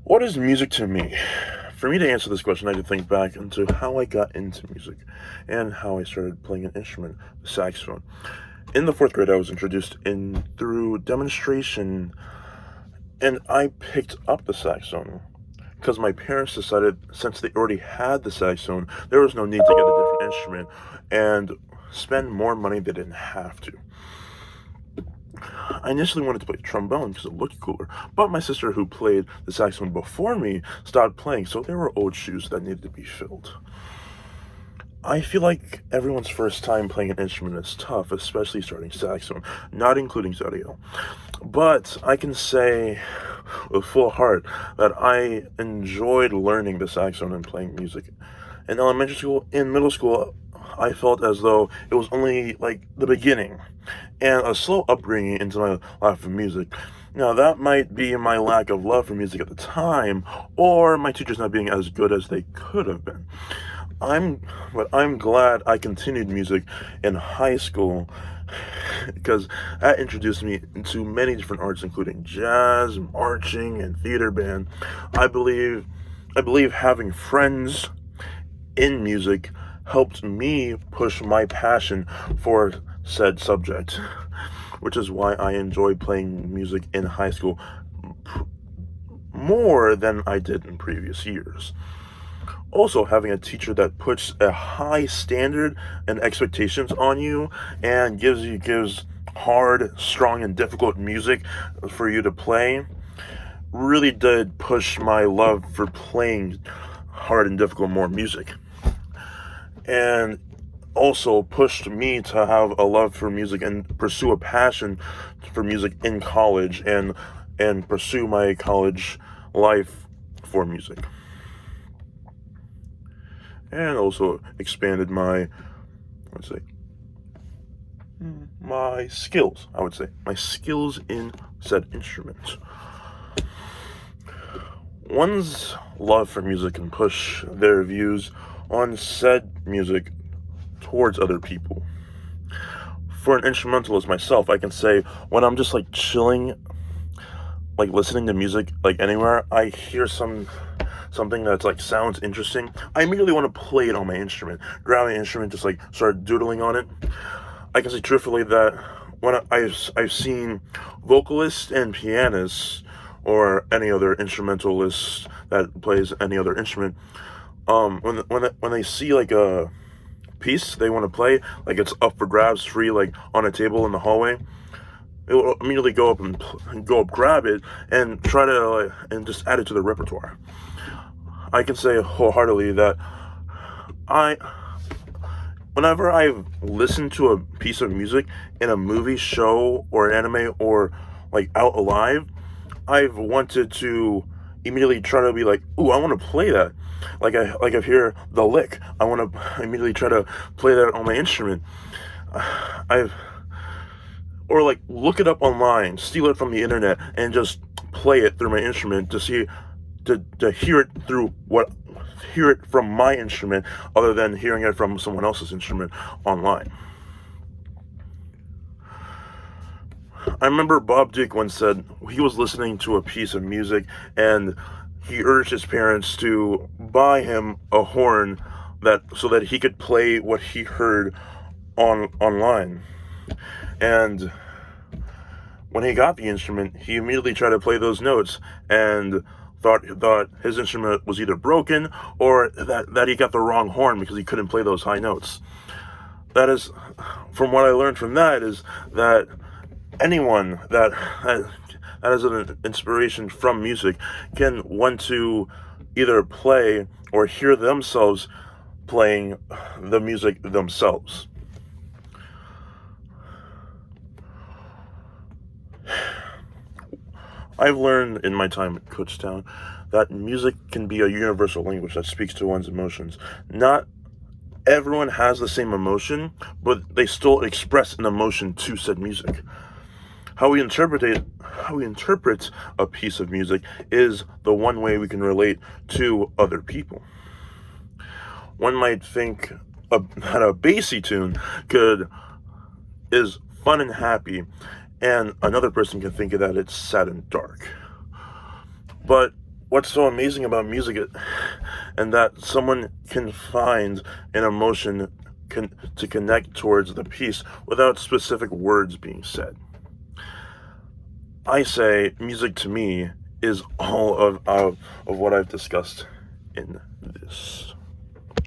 What is music to me? For me to answer this question, I had to think back into how I got into music and how I started playing an instrument, the saxophone. In the fourth grade, I was introduced in through demonstration, and I picked up the saxophone because my parents decided since they already had the saxophone, there was no need to get a different instrument and spend more money they didn't have to. I initially wanted to play trombone because it looked cooler, but my sister, who played the saxophone before me, stopped playing, so there were old shoes that needed to be filled. I feel like everyone's first time playing an instrument is tough, especially starting saxophone, not including Zodiac. But I can say with full heart that I enjoyed learning the saxophone and playing music. In elementary school, in middle school, I felt as though it was only like the beginning and a slow upbringing into my love for music. Now, that might be my lack of love for music at the time, or my teachers not being as good as they could have been. But I'm glad I continued music in high school because that introduced me to many different arts, including jazz, marching, and theater band. I believe, I believe having friends in music helped me push my passion for said subject, which is why I enjoy playing music in high school more than I did in previous years. Also, having a teacher that puts a high standard and expectations on you and gives hard, strong, and difficult music for you to play really did push my love for playing hard and difficult more music. And also pushed me to have a love for music and pursue a passion for music in college and pursue my college life for music. And also expanded my skills, my skills in said instrument. One's love for music can push their views on said music towards other people. For an instrumentalist myself, I can say when I'm just like chilling, like listening to music like anywhere, I hear something that's like sounds interesting, I immediately want to play it on my instrument. Grab my instrument, just like start doodling on it. I can say truthfully that when I've seen vocalists and pianists or any other instrumentalist that plays any other instrument, when they see like a piece they want to play, like it's up for grabs, free, like on a table in the hallway, it will immediately go up, grab it, and try to and just add it to the repertoire. I can say wholeheartedly that whenever I've listened to a piece of music in a movie, show, or anime, or like out alive, I've wanted to immediately try to be like, ooh, I want to play that. Like I hear the lick, I want to immediately try to play that on my instrument. Or like look it up online, steal it from the internet, and just play it through my instrument to see, to hear it from my instrument, other than hearing it from someone else's instrument online. I remember Bob Duke once said he was listening to a piece of music and he urged his parents to buy him a horn so that he could play what he heard online. And when he got the instrument, he immediately tried to play those notes and thought his instrument was either broken or that he got the wrong horn because he couldn't play those high notes. That is, from what I learned from that, is that anyone that has an inspiration from music can want to either play or hear themselves playing the music themselves. I've learned in my time at Kutztown that music can be a universal language that speaks to one's emotions. Not everyone has the same emotion, but they still express an emotion to said music. How we interpret a piece of music is the one way we can relate to other people. One might think that a bassy tune is fun and happy, and another person can think of that it's sad and dark. But what's so amazing about music and that someone can find an emotion to connect towards the piece without specific words being said. I say music to me is all of what I've discussed in this.